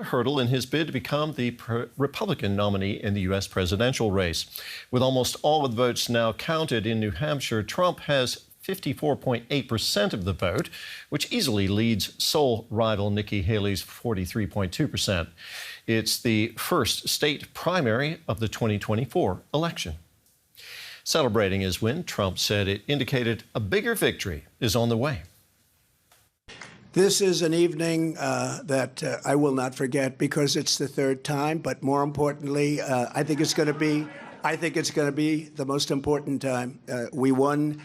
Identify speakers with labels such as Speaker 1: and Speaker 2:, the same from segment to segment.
Speaker 1: hurdle in his bid to become the Republican nominee in the U.S. presidential race. With almost all of the votes now counted in New Hampshire, Trump has 54.8% of the vote, which easily leads sole rival Nikki Haley's 43.2%. It's the first state primary of the 2024 election. Celebrating his win, Trump said it indicated a bigger victory is on the way.
Speaker 2: This is an evening that I will not forget because it's the third time. But more importantly, I think it's going to be the most important time. We won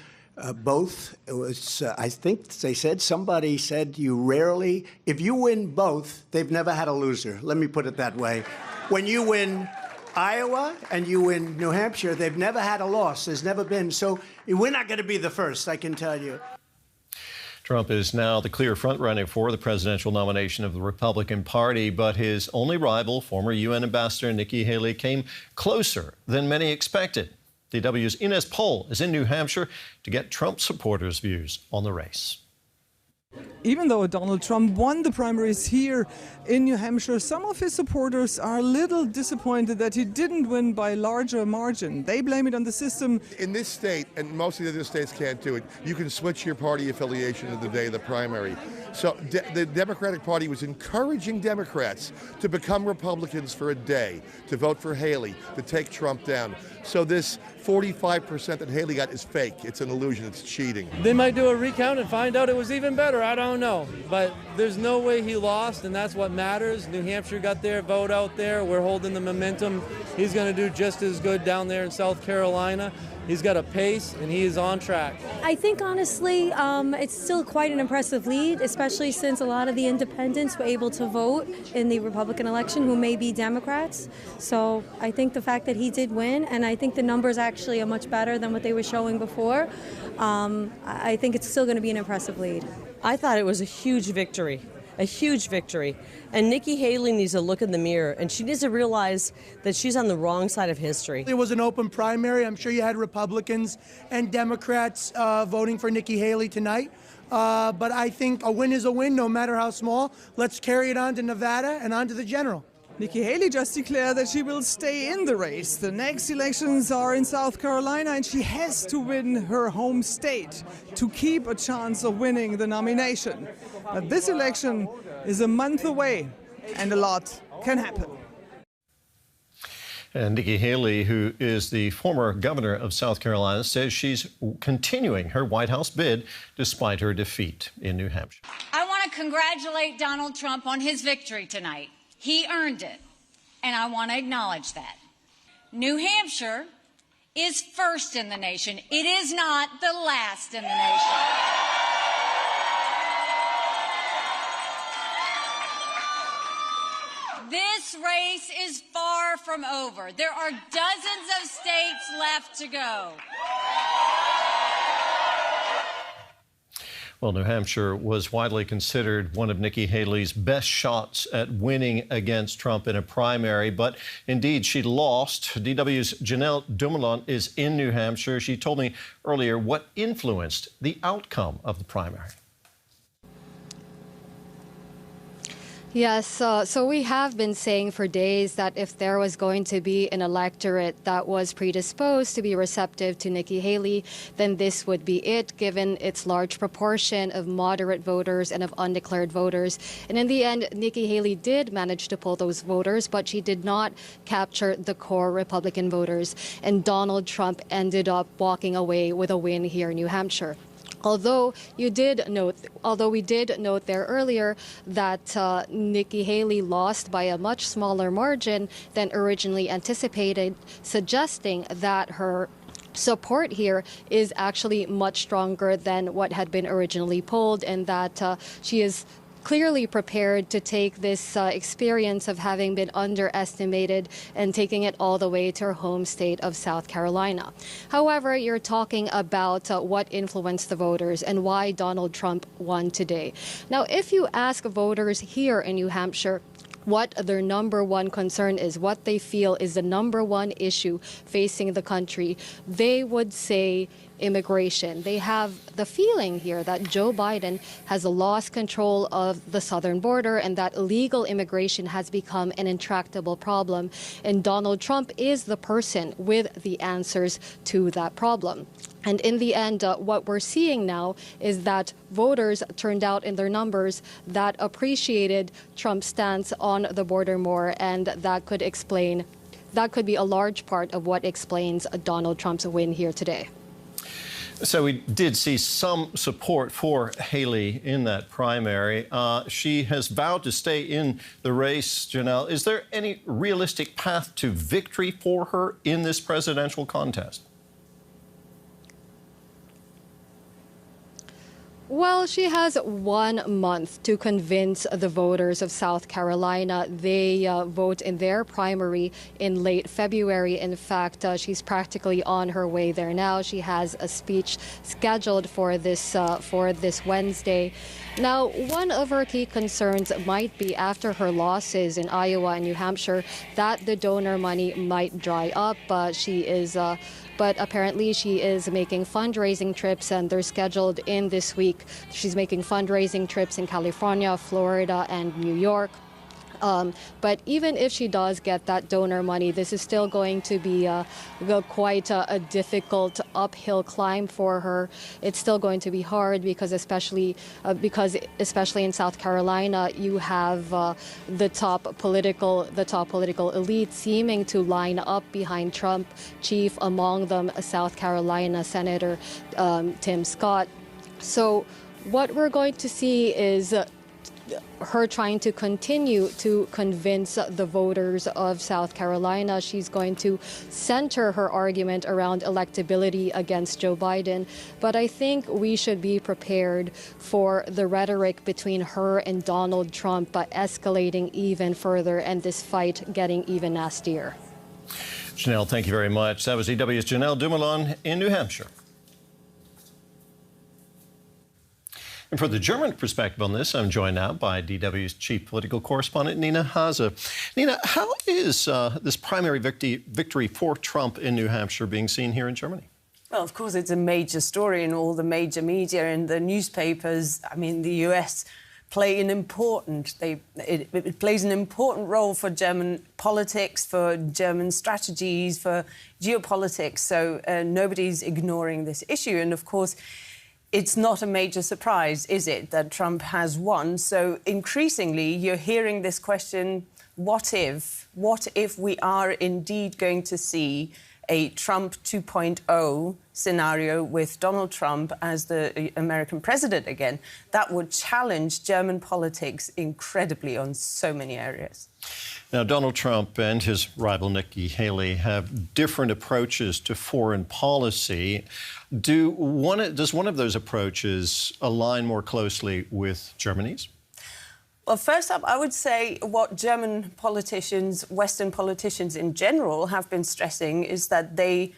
Speaker 2: both. It was, I think somebody said you rarely, if you win both, they've never had a loser. Let me put it that way. When you win Iowa and you win New Hampshire, they've never had a loss. There's never been. So we're not going to be the first, I can tell you.
Speaker 1: Trump is now the clear frontrunner for the presidential nomination of the Republican Party, but his only rival, former UN Ambassador Nikki Haley, came closer than many expected. DW's Inez Poll is in New Hampshire to get Trump supporters' views on the race.
Speaker 3: Even though Donald Trump won the primaries here in New Hampshire, some of his supporters are a little disappointed that he didn't win by a larger margin. They blame it on the system.
Speaker 4: In this state, and most of the other states can't do it, you can switch your party affiliation on the day of the primary. So the Democratic Party was encouraging Democrats to become Republicans for a day, to vote for Haley, to take Trump down. So this 45% that Haley got is fake. It's an illusion. It's cheating.
Speaker 5: They might do a recount and find out it was even better. I don't know. But there's no way he lost, and that's what matters. New Hampshire got their vote out there. We're holding the momentum. He's going to do just as good down there in South Carolina. He's got a pace, and he is on track.
Speaker 6: I think, honestly, it's still quite an impressive lead, especially since a lot of the independents were able to vote in the Republican election who may be Democrats. So I think the fact that he did win, and I think the numbers actually are much better than what they were showing before, I think it's still going to be an impressive lead.
Speaker 7: I thought it was a huge victory. A huge victory. And Nikki Haley needs to look in the mirror, and she needs to realize that she's on the wrong side of history.
Speaker 8: It was an open primary. I'm sure you had Republicans and Democrats voting for Nikki Haley tonight. But I think a win is a win, no matter how small. Let's carry it on to Nevada and on to the general.
Speaker 3: Nikki Haley just declared that she will stay in the race. The next elections are in South Carolina, and she has to win her home state to keep a chance of winning the nomination. But this election is a month away, and a lot can happen.
Speaker 1: And Nikki Haley, who is the former governor of South Carolina, says she's continuing her White House bid despite her defeat in New Hampshire.
Speaker 9: I want to congratulate Donald Trump on his victory tonight. He earned it, and I want to acknowledge that. New Hampshire is first in the nation. It is not the last in the nation. This race is far from over. There are dozens of states left to go.
Speaker 1: Well, New Hampshire was widely considered one of Nikki Haley's best shots at winning against Trump in a primary, but indeed she lost. DW's Janelle Dumoulin is in New Hampshire. She told me earlier what influenced the outcome of the primary.
Speaker 10: Yes, so we have been saying for days that if there was going to be an electorate that was predisposed to be receptive to Nikki Haley, then this would be it, given its large proportion of moderate voters and of undeclared voters. And in the end, Nikki Haley did manage to pull those voters, but she did not capture the core Republican voters. And Donald Trump ended up walking away with a win here in New Hampshire. Although we did note there earlier that Nikki Haley lost by a much smaller margin than originally anticipated, suggesting that her support here is actually much stronger than what had been originally polled, and that she is clearly prepared to take this experience of having been underestimated and taking it all the way to her home state of South Carolina. However, you're talking about what influenced the voters and why Donald Trump won today. Now, if you ask voters here in New Hampshire, what their number one concern is, what they feel is the number one issue facing the country, they would say immigration. They have the feeling here that Joe Biden has lost control of the southern border and that illegal immigration has become an intractable problem. And Donald Trump is the person with the answers to that problem. And in the end, what we're seeing now is that voters turned out in their numbers that appreciated Trump's stance on the border more, and that could be a large part of what explains Donald Trump's win here today.
Speaker 1: So we did see some support for Haley in that primary. She has vowed to stay in the race, Janelle. Is there any realistic path to victory for her in this presidential contest?
Speaker 10: Well, she has 1 month to convince the voters of South Carolina. They vote in their primary in late February. In fact, she's practically on her way there now. She has a speech scheduled for this Wednesday. Now, one of her key concerns might be after her losses in Iowa and New Hampshire that the donor money might dry up. But apparently she is making fundraising trips, and they're scheduled in this week. She's making fundraising trips in California, Florida, and New York. But even if she does get that donor money, this is still going to be quite a difficult uphill climb for her. It's still going to be hard because especially in South Carolina, you have the top political elite seeming to line up behind Trump, chief among them South Carolina Senator Tim Scott. So what we're going to see is her trying to continue to convince the voters of South Carolina. She's going to center her argument around electability against Joe Biden. But I think we should be prepared for the rhetoric between her and Donald Trump escalating even further and this fight getting even nastier.
Speaker 1: Janelle, thank you very much. That was EW's Janelle Dumoulin in New Hampshire. And for the German perspective on this, I'm joined now by DW's chief political correspondent, Nina Hase. Nina, how is this primary victory for Trump in New Hampshire being seen here in Germany?
Speaker 11: Well, of course, it's a major story in all the major media and the newspapers. I mean, the US play it plays an important role for German politics, for German strategies, for geopolitics. So nobody's ignoring this issue. And of course, it's not a major surprise, is it, that Trump has won? So increasingly, you're hearing this question, what if we are indeed going to see a Trump 2.0 scenario with Donald Trump as the American president again? That would challenge German politics incredibly on so many areas.
Speaker 1: Now, Donald Trump and his rival Nikki Haley have different approaches to foreign policy. Does one of those approaches align more closely with Germany's?
Speaker 11: Well, first up, I would say what German politicians, Western politicians in general, have been stressing is that they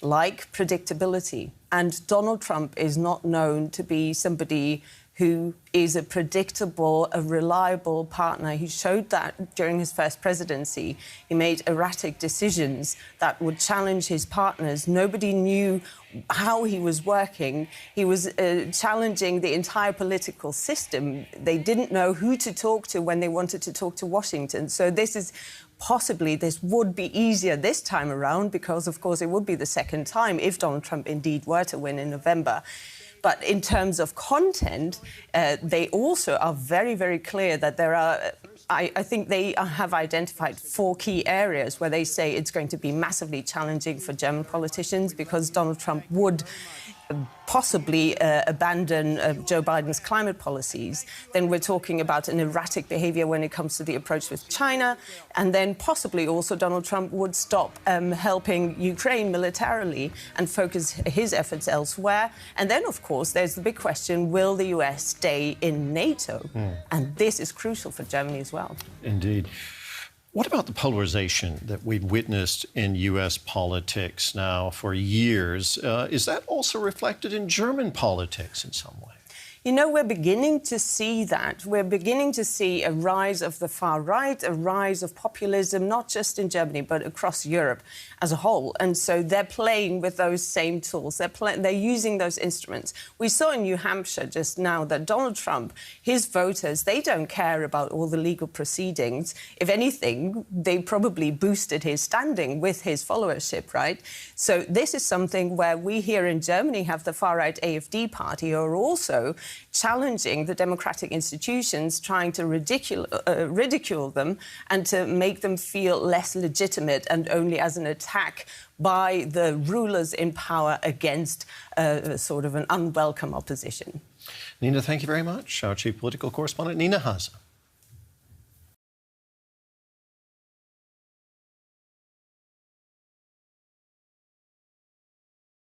Speaker 11: like predictability. And Donald Trump is not known to be somebody who is a predictable, a reliable partner. He showed that during his first presidency. He made erratic decisions that would challenge his partners. Nobody knew how he was working. He was challenging the entire political system. They didn't know who to talk to when they wanted to talk to Washington. So this would be easier this time around because, of course, it would be the second time if Donald Trump indeed were to win in November. But in terms of content, they also are very, very clear that there are, I think they have identified 4 key areas where they say it's going to be massively challenging for German politicians because Donald Trump would possibly abandon Joe Biden's climate policies. Then we're talking about an erratic behavior when it comes to the approach with China. And then possibly also Donald Trump would stop helping Ukraine militarily and focus his efforts elsewhere. And then, of course, there's the big question, will the US stay in NATO? And this is crucial for Germany as well.
Speaker 1: Indeed. What about the polarization that we've witnessed in U.S. politics now for years? Is that also reflected in German politics in some way?
Speaker 11: You know, we're beginning to see that. We're beginning to see a rise of the far right, a rise of populism, not just in Germany, but across Europe as a whole. And so they're playing with those same tools. They're using those instruments. We saw in New Hampshire just now that Donald Trump, his voters, they don't care about all the legal proceedings. If anything, they probably boosted his standing with his followership, right? So this is something where we here in Germany have the far-right AfD party, who are also challenging the democratic institutions, trying to ridicule them and to make them feel less legitimate and only as an attack by the rulers in power against sort of an unwelcome opposition.
Speaker 1: Nina, thank you very much. Our chief political correspondent, Nina Haase.